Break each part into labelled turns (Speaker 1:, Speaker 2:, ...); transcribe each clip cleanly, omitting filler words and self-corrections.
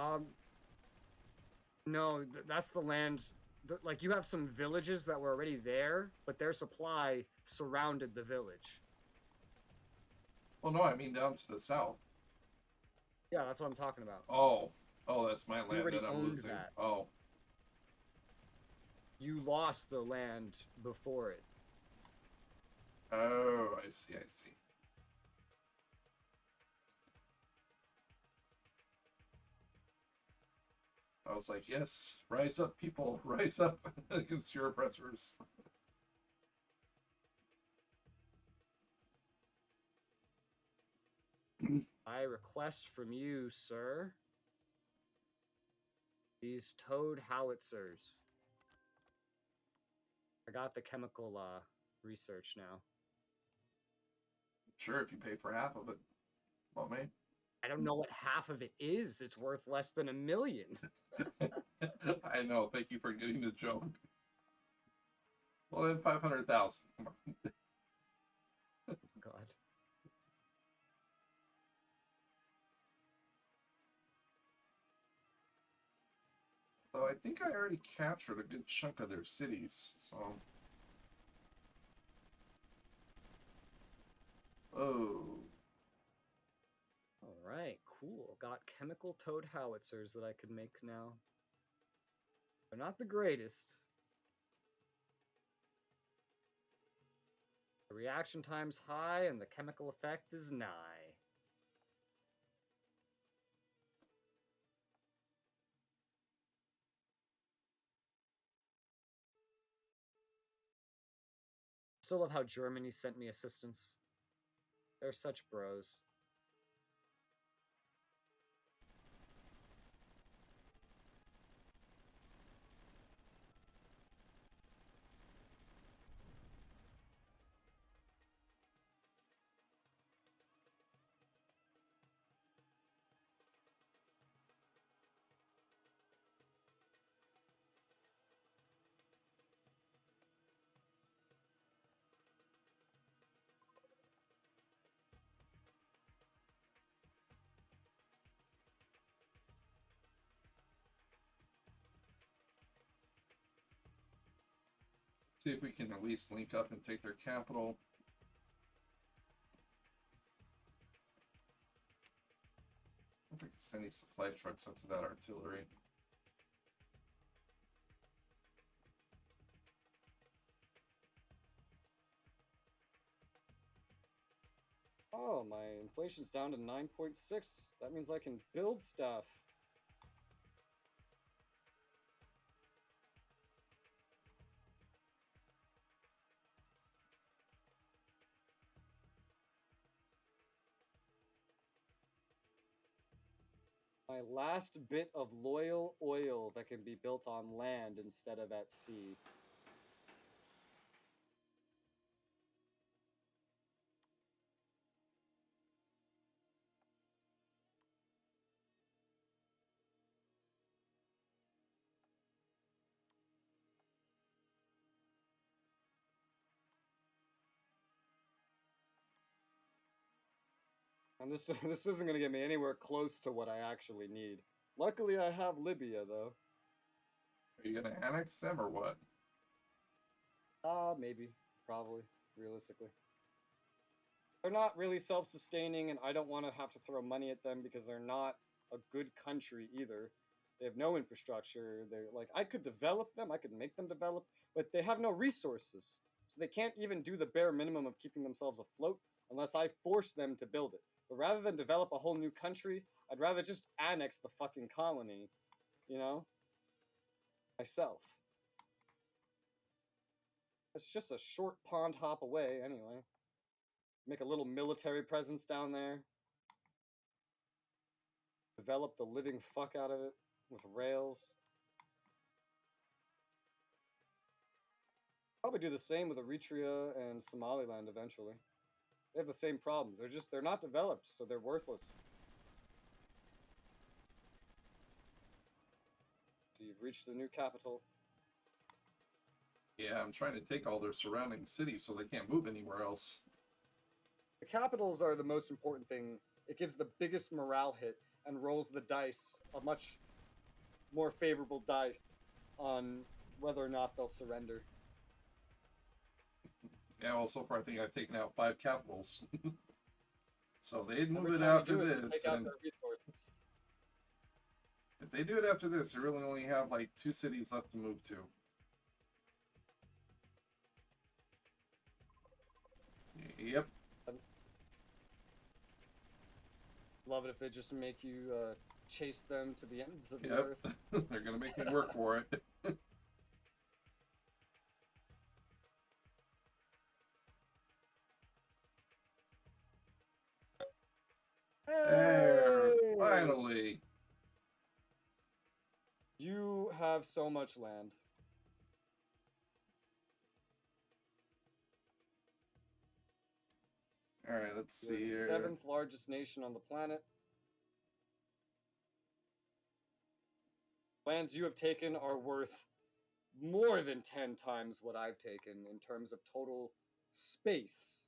Speaker 1: Um, no, that's the land. Like, you have some villages that were already there, but their supply surrounded the village.
Speaker 2: Well, no, I mean down to the south.
Speaker 1: Yeah, that's what I'm talking about.
Speaker 2: Oh, oh, that's my
Speaker 1: You
Speaker 2: land
Speaker 1: already
Speaker 2: that I'm
Speaker 1: owned
Speaker 2: losing.
Speaker 1: that.
Speaker 2: Oh,
Speaker 1: You lost the land before it.
Speaker 2: oh, I see, I see. I was like, yes, rise up, people, rise up against your oppressors.
Speaker 1: I request from you, sir, these towed howitzers. I got the chemical research now.
Speaker 2: Sure, if you pay for half of it. Well, me.
Speaker 1: I don't know what half of it is. It's worth less than 1,000,000.
Speaker 2: I know. Thank you for getting the joke. Well, then 500,000. Come on.
Speaker 1: God.
Speaker 2: Though I think I already captured a good chunk of their cities, so. Oh.
Speaker 1: All right, cool. Got chemical towed howitzers that I could make now. They're not the greatest. The reaction time's high and the chemical effect is nigh. Still love how Germany sent me assistance. They're such bros.
Speaker 2: See if we can at least link up and take their capital. I don't think I can send any supply trucks up to that artillery.
Speaker 1: Oh, my inflation's down to 9.6. That means I can build stuff. My last bit of loyal oil that can be built on land instead of at sea. And this this isn't going to get me anywhere close to what I actually need. Luckily, I have Libya, though.
Speaker 2: Are you going to annex them or what?
Speaker 1: Maybe. Probably. Realistically. They're not really self-sustaining, and I don't want to have to throw money at them because they're not a good country either. They have no infrastructure. They're like, I could develop them, I could make them develop, but they have no resources. So they can't even do the bare minimum of keeping themselves afloat unless I force them to build it. But rather than develop a whole new country, I'd rather just annex the fucking colony, you know? Myself. It's just a short pond hop away, anyway. Make a little military presence down there. Develop the living fuck out of it with rails. Probably do the same with Eritrea and Somaliland eventually. They have the same problems. They're not developed, so they're worthless. So you've reached the new capital.
Speaker 2: Yeah, I'm trying to take all their surrounding cities so they can't move anywhere else.
Speaker 1: The capitals are the most important thing. it gives the biggest morale hit and rolls the dice a much more favorable die on whether or not they'll surrender.
Speaker 2: Yeah, well, so far I think I've taken out 5 capitals. So they'd move
Speaker 1: Every
Speaker 2: it
Speaker 1: time
Speaker 2: after
Speaker 1: you do it, you
Speaker 2: this,
Speaker 1: take out
Speaker 2: and
Speaker 1: their resources.
Speaker 2: if they do it after this, they really only have like 2 cities left to move to. Yep.
Speaker 1: I'd love it if they just make you chase them to the ends of the
Speaker 2: Yep.
Speaker 1: earth.
Speaker 2: They're gonna make me work for it. There,
Speaker 1: Hey!
Speaker 2: finally.
Speaker 1: You have so much land.
Speaker 2: All right, let's
Speaker 1: You're
Speaker 2: see
Speaker 1: the
Speaker 2: here.
Speaker 1: 7th largest nation on the planet. Lands you have taken are worth more than 10 times what I've taken in terms of total space.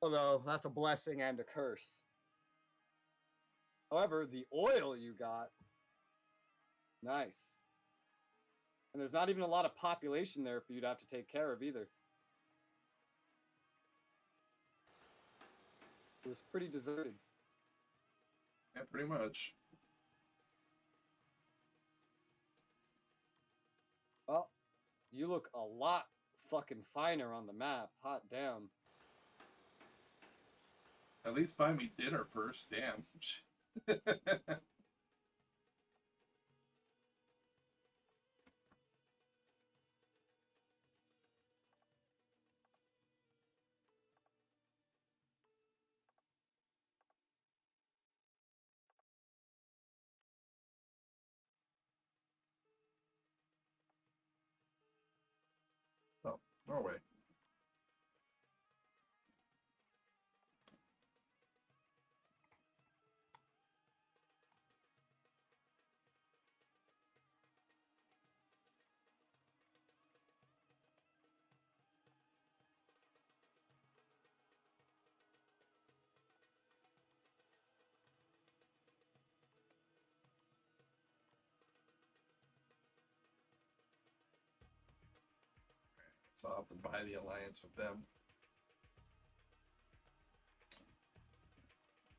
Speaker 1: Although that's a blessing and a curse. However, the oil you got, nice. And there's not even a lot of population there for you to have to take care of either. It was pretty deserted.
Speaker 2: Yeah, pretty much.
Speaker 1: Well, you look a lot fucking finer on the map. Hot damn.
Speaker 2: At least buy me dinner first. Damn. Oh, Norway. So I'll have to buy the alliance with them.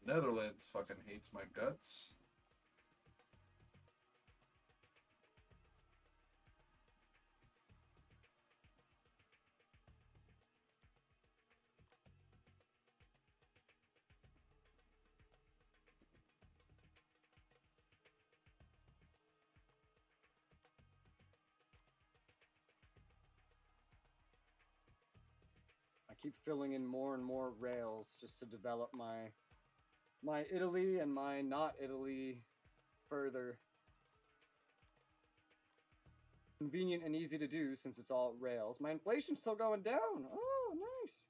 Speaker 2: Netherlands fucking hates my guts.
Speaker 1: I keep filling in more and more rails just to develop my Italy and my not Italy further. Convenient and easy to do since it's all rails. My inflation's still going down. Oh, nice.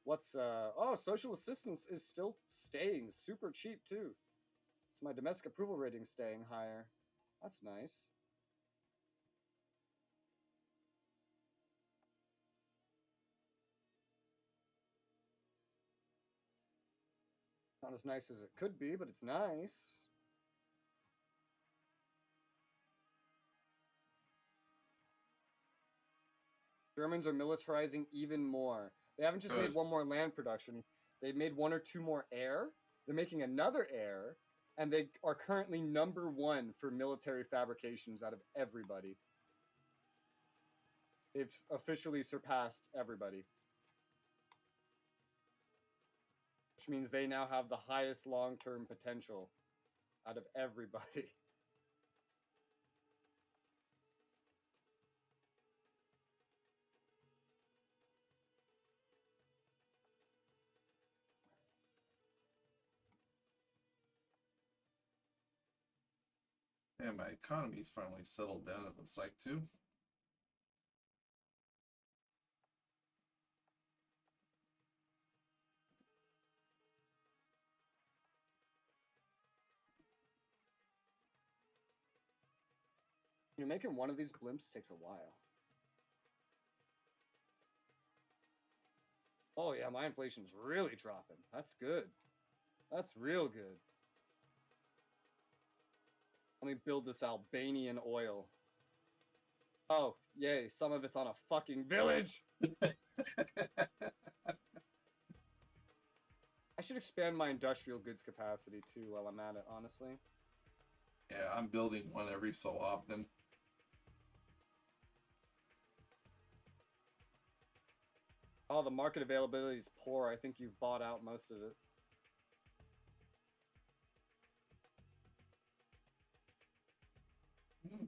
Speaker 1: What's oh, social assistance is still staying super cheap too. So my domestic approval rating's staying higher. That's nice. Not as nice as it could be, but it's nice. Germans are militarizing even more. They haven't just made
Speaker 2: Good.
Speaker 1: one more land production. They've made 1 or 2 more air. They're making another air, and they are currently #1 for military fabrications out of everybody. They've officially surpassed everybody. Which means they now have the highest long-term potential out of everybody.
Speaker 2: And my economy's finally settled down, it looks like, too.
Speaker 1: Making one of these blimps takes a while. Oh yeah, my inflation's really dropping. That's good. That's real good. Let me build this Albanian oil. Oh, yay, some of it's on a fucking village! I should expand my industrial goods capacity too while I'm at it, honestly.
Speaker 2: Yeah, I'm building one every so often.
Speaker 1: Oh, the market availability is poor. I think you've bought out most of it.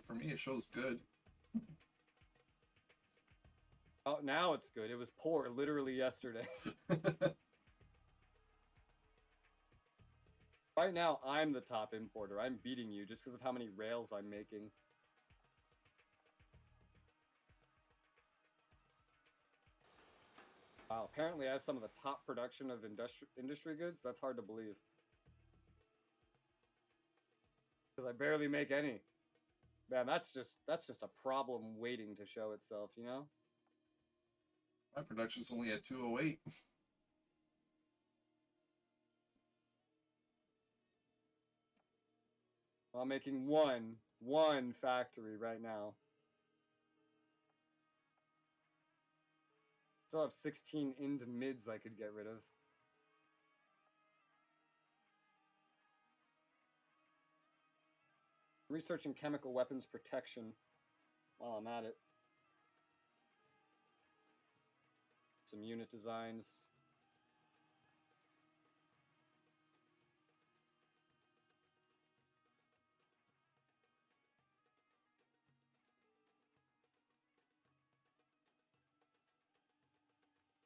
Speaker 2: For me, it shows good.
Speaker 1: Oh, now it's good. It was poor literally yesterday. Right now, I'm the top importer. I'm beating you just because of how many rails I'm making. Wow, apparently I have some of the top production of industry goods. That's hard to believe. Because I barely make any. Man, that's just a problem waiting to show itself, you know?
Speaker 2: My production's only at 208.
Speaker 1: I'm making one factory right now. Still have 16 into mids I could get rid of. Researching chemical weapons protection while I'm at it. Some unit designs.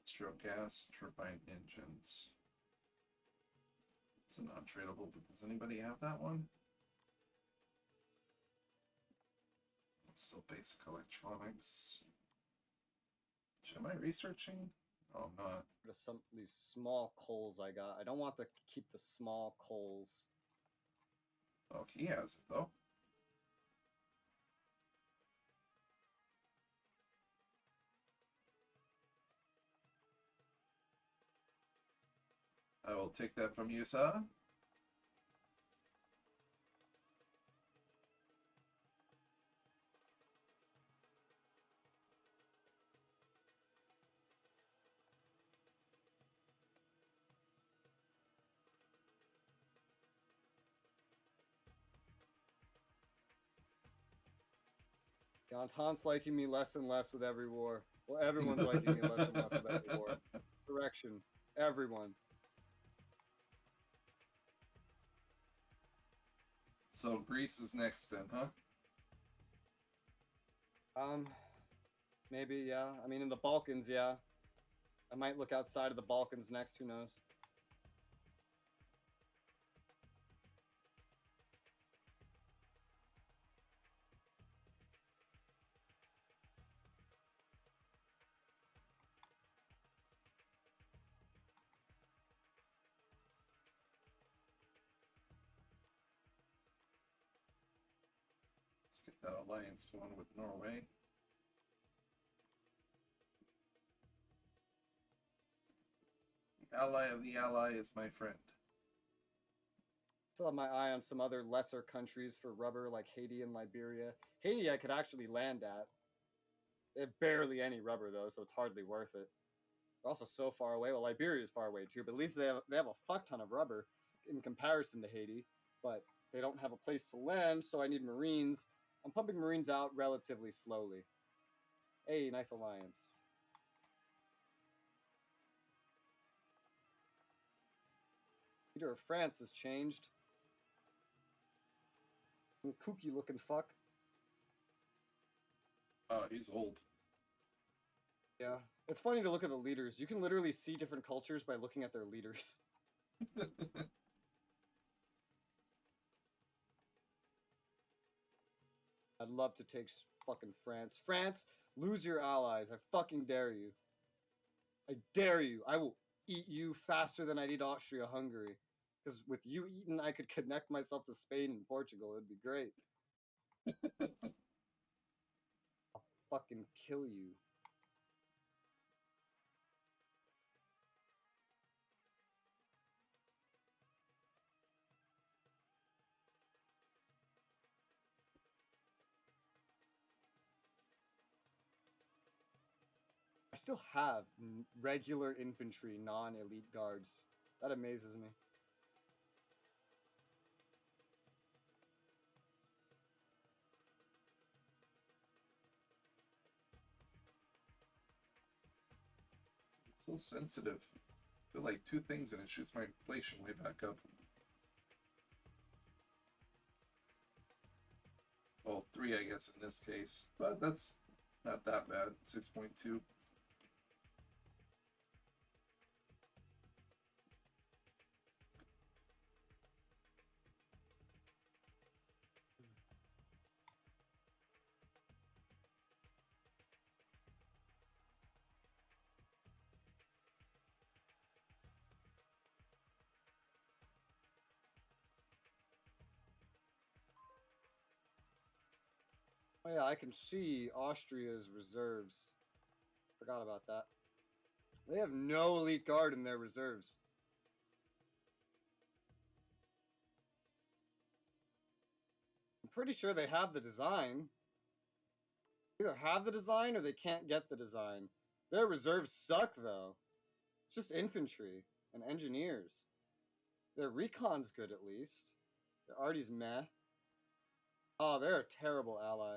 Speaker 2: Industrial gas turbine engines. It's a non-tradable, but does anybody have that one? Still basic electronics. Am I researching? Oh, I'm not.
Speaker 1: Just some these small coals I got. I don't want to keep the small coals.
Speaker 2: Oh, he has it though. I will take that from you, sir.
Speaker 1: The Entente's liking me less and less with every war. Well, everyone's liking me less and less with every war. Correction. Everyone.
Speaker 2: So Greece is next then, huh?
Speaker 1: Maybe, yeah. I mean, in the Balkans, yeah. I might look outside of the Balkans next, who knows?
Speaker 2: Let's get that alliance going with Norway. The ally of the ally is my friend.
Speaker 1: Still have my eye on some other lesser countries for rubber, like Haiti and Liberia. Haiti I could actually land at. They have barely any rubber, though, so it's hardly worth it. They're also so far away. Well, Liberia is far away, too, but at least they have a fuck ton of rubber in comparison to Haiti. But they don't have a place to land, so I need Marines. I'm pumping Marines out relatively slowly. Hey, nice alliance. Leader of France has changed. Kooky looking fuck.
Speaker 2: He's old.
Speaker 1: Yeah. It's funny to look at the leaders. You can literally see different cultures by looking at their leaders. I'd love to take fucking France. France, lose your allies. I fucking dare you. I dare you. I will eat you faster than I'd eat Austria-Hungary. Because with you eating, I could connect myself to Spain and Portugal. It'd be great. I'll fucking kill you. still have regular infantry, non-elite guards. That amazes me.
Speaker 2: It's so sensitive. I feel like 2 things and it shoots my inflation way back up. Well, 3 I guess in this case, but that's not that bad. 6.2.
Speaker 1: Oh yeah, I can see Austria's reserves. Forgot about that. They have no elite guard in their reserves. I'm pretty sure they have the design. Either have the design or they can't get the design. Their reserves suck though. It's just infantry and engineers. Their recon's good at least. Their arty's meh. Oh, they're a terrible ally.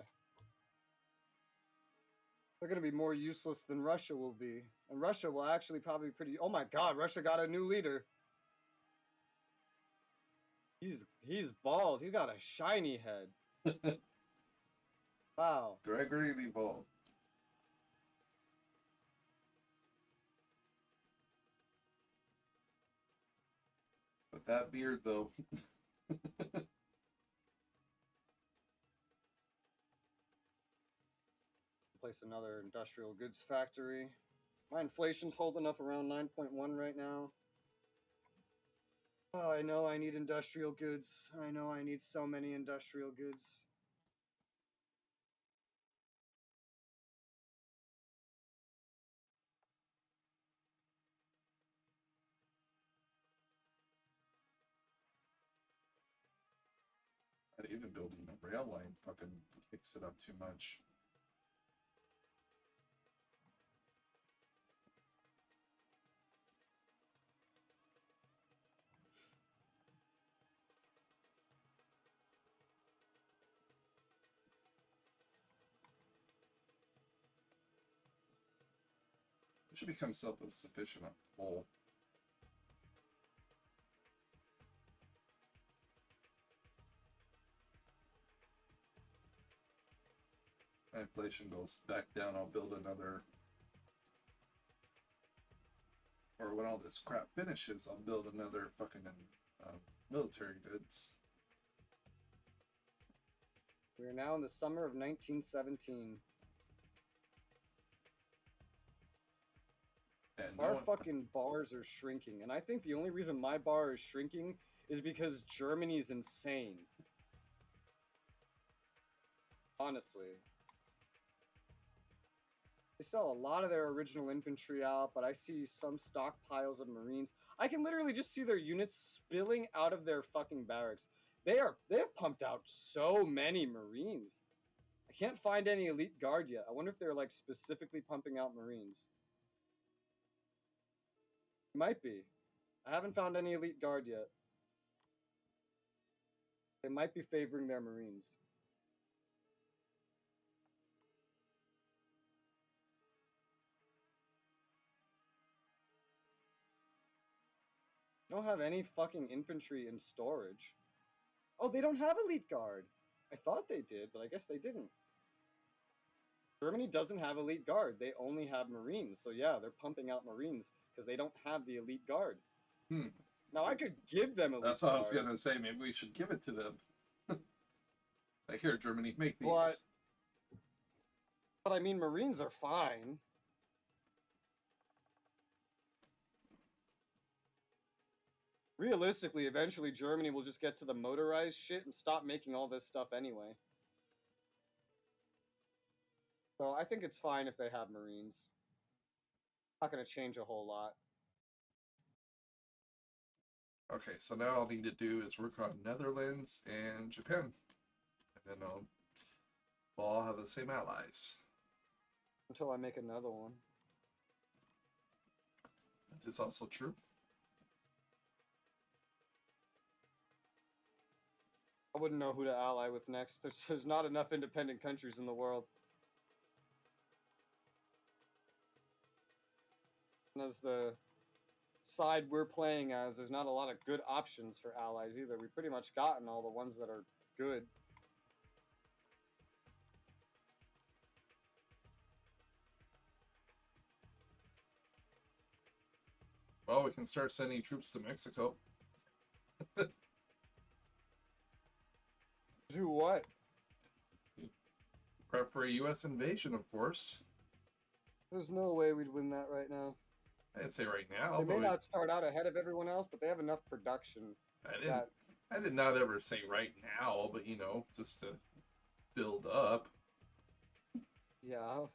Speaker 1: They're going to be more useless than Russia will be. And Russia will actually probably be pretty... Oh my god, Russia got a new leader. He's bald. He's got a shiny head. Wow.
Speaker 2: Gregory the Bald. But that beard though.
Speaker 1: Place another industrial goods factory. My inflation's holding up around 9.1 right now. Oh, I know I need industrial goods. I know I need so many industrial goods.
Speaker 2: And even building a rail line fucking takes it up too much. We should become self-sufficient on coal. My inflation goes back down, I'll build another. Or when all this crap finishes, I'll build another fucking military goods.
Speaker 1: We are now in the summer of 1917.
Speaker 2: And
Speaker 1: Our fucking bars are shrinking, and I think the only reason my bar is shrinking is because Germany's insane. Honestly. They sell a lot of their original infantry out, but I see some stockpiles of Marines. I can literally just see their units spilling out of their fucking barracks. They have pumped out so many Marines. I can't find any elite guard yet. I wonder if they're like specifically pumping out Marines. Might be. I haven't found any elite guard yet. They might be favoring their Marines. Don't have any fucking infantry in storage. Oh, they don't have elite guard. I thought they did, but I guess they didn't. Germany doesn't have elite guard. They only have Marines. So yeah, they're pumping out Marines because they don't have the elite guard. Now I could give them elite guard.
Speaker 2: That's what I was gonna say. Maybe we should give it to them. Like, here, Germany, make these.
Speaker 1: But I mean, Marines are fine. Realistically, eventually Germany will just get to the motorized shit and stop making all this stuff anyway. So I think it's fine if they have Marines. Not going to change a whole lot.
Speaker 2: Okay, so now all I need to do is work on Netherlands and Japan. And then we'll all have the same allies.
Speaker 1: Until I make another one.
Speaker 2: That is also true.
Speaker 1: I wouldn't know who to ally with next. There's not enough independent countries in the world. And as the side we're playing as, there's not a lot of good options for allies either. We've pretty much gotten all the ones that are good.
Speaker 2: Well, we can start sending troops to Mexico.
Speaker 1: Do what?
Speaker 2: Prep for a U.S. invasion, of course.
Speaker 1: There's no way we'd win that right now.
Speaker 2: I'd say right now.
Speaker 1: They may not start out ahead of everyone else, but they have enough production.
Speaker 2: I did not ever say right now, but you know, just to build up.
Speaker 1: Yeah.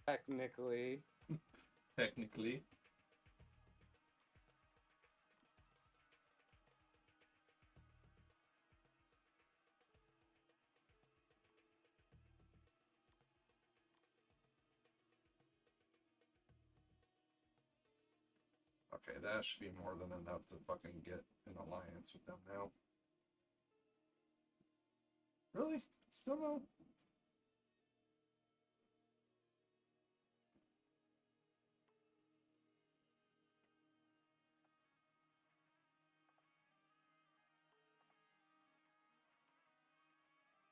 Speaker 1: Technically.
Speaker 2: Technically. Okay, that should be more than enough to fucking get an alliance with them now. Really? Still no?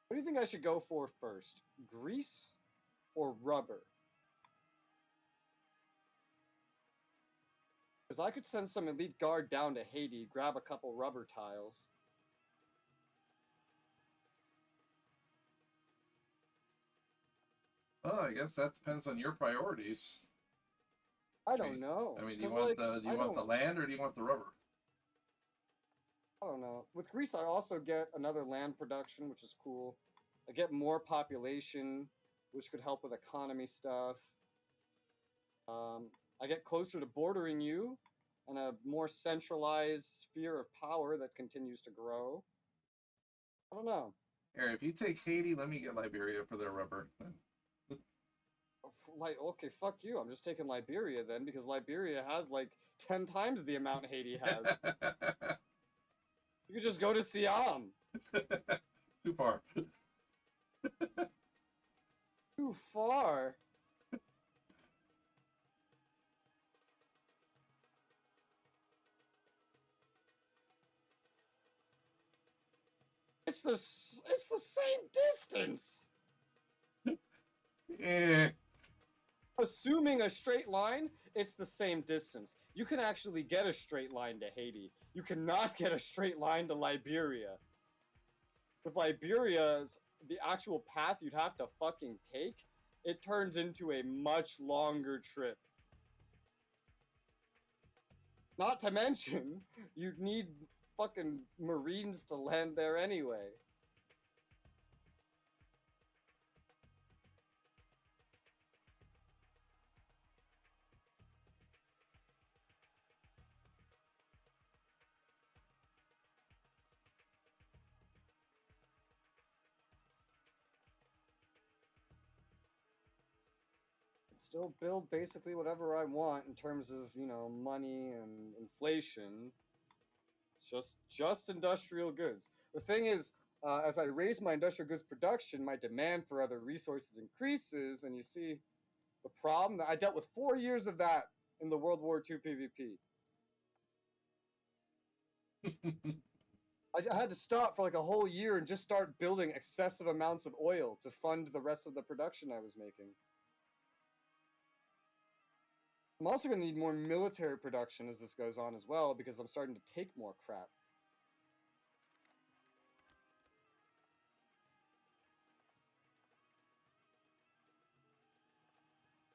Speaker 1: What do you think I should go for first? Greece or rubber? Because I could send some elite guard down to Haiti, grab a couple rubber tiles.
Speaker 2: Oh, I guess that depends on your priorities.
Speaker 1: I don't know.
Speaker 2: I mean, do you want the land or do you want the rubber?
Speaker 1: I don't know. With Greece, I also get another land production, which is cool. I get more population, which could help with economy stuff. I get closer to bordering you, and a more centralized sphere of power that continues to grow. I don't know.
Speaker 2: Here, if you take Haiti, let me get Liberia for their rubber.
Speaker 1: Like, okay, fuck you. I'm just taking Liberia then, because Liberia has like 10 times the amount Haiti has. You could just go to Siam.
Speaker 2: Too far.
Speaker 1: Too far. It's the same distance.
Speaker 2: Eh.
Speaker 1: Assuming a straight line, it's the same distance. You can actually get a straight line to Haiti. You cannot get a straight line to Liberia. With Liberia's, the actual path you'd have to fucking take, it turns into a much longer trip. Not to mention, you'd need fucking Marines to land there anyway. Still build basically whatever I want in terms of, you know, money and inflation. Just industrial goods. The thing is, as I raise my industrial goods production, my demand for other resources increases, and you see the problem. I dealt with 4 years of that in the World War II PvP. I had to stop for like a whole year and just start building excessive amounts of oil to fund the rest of the production I was making. I'm also going to need more military production as this goes on as well, because I'm starting to take more crap.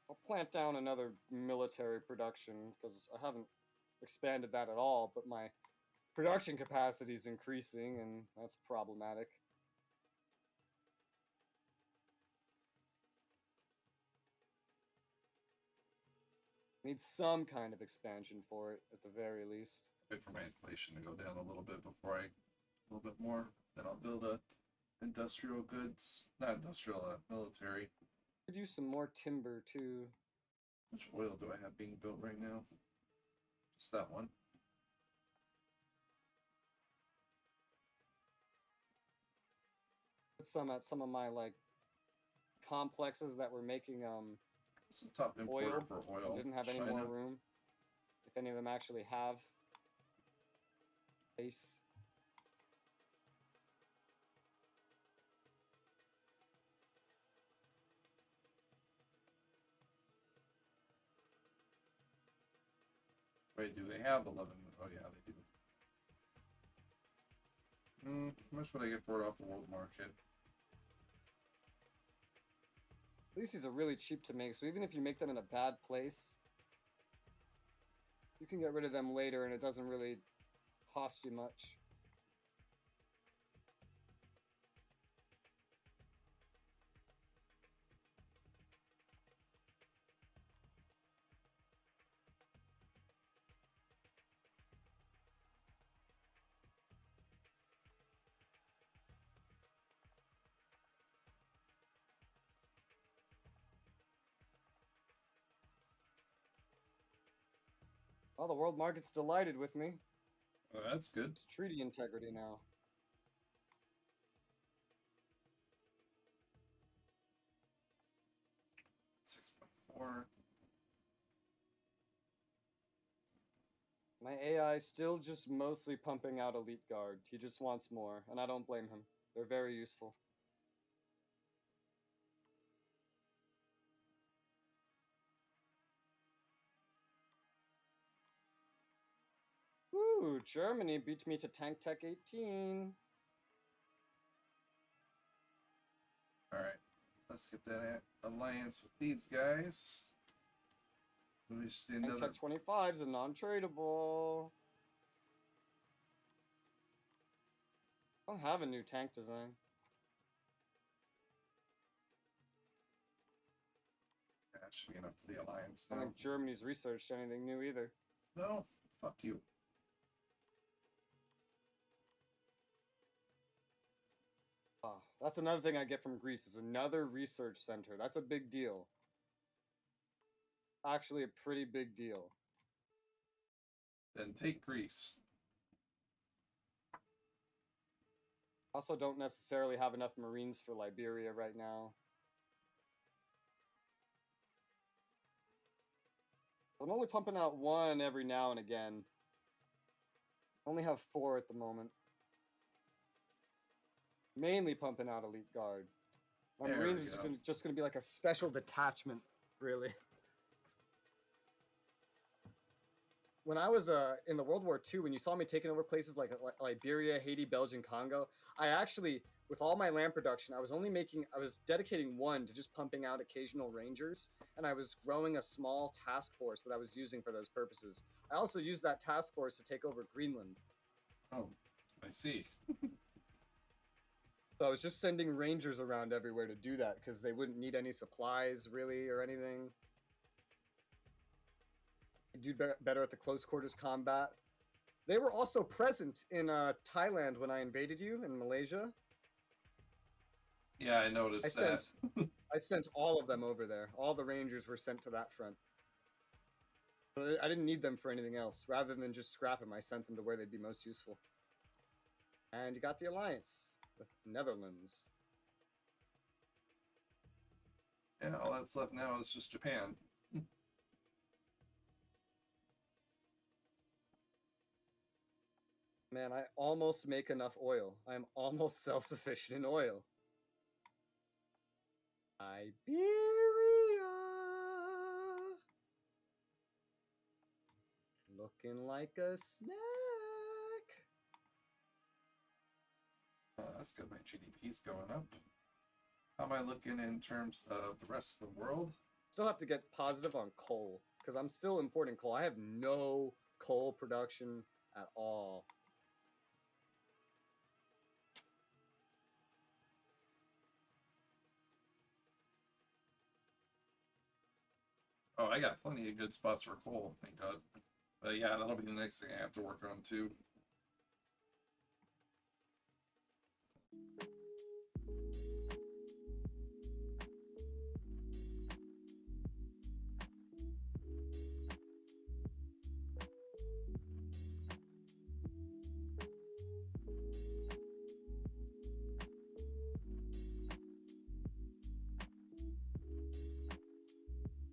Speaker 1: I'll plant down another military production, because I haven't expanded that at all, but my production capacity is increasing, and that's problematic. Need some kind of expansion for it, at the very least.
Speaker 2: Wait for my inflation to go down a little bit before a little bit more. Then I'll build a industrial goods, not industrial, military.
Speaker 1: Could use some more timber too.
Speaker 2: Which oil do I have being built right now? Just that one.
Speaker 1: Put some at some of my like complexes that were making
Speaker 2: It's a top importer
Speaker 1: oil
Speaker 2: for
Speaker 1: and
Speaker 2: oil.
Speaker 1: didn't have any
Speaker 2: China.
Speaker 1: more room. If any of them actually have space.
Speaker 2: Wait, do they have 11? Oh yeah, they do. How much would I get for it off the world market?
Speaker 1: At least these are really cheap to make, so even if you make them in a bad place, you can get rid of them later and it doesn't really cost you much. Well, the world market's delighted with me.
Speaker 2: Oh, that's good.
Speaker 1: It's treaty integrity now.
Speaker 2: $6.4.
Speaker 1: My AI is still just mostly pumping out Elite Guard. He just wants more, and I don't blame him. They're very useful. Woo! Germany beat me to Tank Tech 18.
Speaker 2: Alright, let's get that alliance with these guys. We should see
Speaker 1: Tank
Speaker 2: another.
Speaker 1: Tech 25 is a non-tradable. I don't have a new tank design.
Speaker 2: That should be enough for the alliance
Speaker 1: I
Speaker 2: now.
Speaker 1: don't think Germany's researched anything new either.
Speaker 2: No, fuck you.
Speaker 1: Ah, that's another thing I get from Greece is another research center. That's a big deal. Actually, a pretty big deal.
Speaker 2: Then take Greece.
Speaker 1: Also, don't necessarily have enough Marines for Liberia right now. I'm only pumping out one every now and again. I only have 4 at the moment. Mainly pumping out Elite Guard. My
Speaker 2: There
Speaker 1: Marines
Speaker 2: we
Speaker 1: is
Speaker 2: go.
Speaker 1: just going to be like a special detachment, really. When I was in the World War II, when you saw me taking over places like Liberia, Haiti, Belgium, Congo, I actually, with all my land production, I was dedicating one to just pumping out occasional rangers, and I was growing a small task force that I was using for those purposes. I also used that task force to take over Greenland.
Speaker 2: Oh, I see.
Speaker 1: So I was just sending rangers around everywhere to do that because they wouldn't need any supplies really or anything. Do better at the close quarters combat. They were also present in Thailand when I invaded you in Malaysia.
Speaker 2: Yeah, I noticed that.
Speaker 1: I sent all of them over there. All the rangers were sent to that front. I didn't need them for anything else. Rather than just scrap them, I sent them to where they'd be most useful. And you got the alliance with Netherlands.
Speaker 2: Yeah, all that's left now is just Japan.
Speaker 1: Man, I almost make enough oil. I'm almost self-sufficient in oil. Iberia. Looking like a snack.
Speaker 2: That's good. My GDP's going up. How am I looking in terms of the rest of the world?
Speaker 1: Still have to get positive on coal because I'm still importing coal. I have no coal production at all.
Speaker 2: Oh, I got plenty of good spots for coal, thank God. But yeah, that'll be the next thing I have to work on too.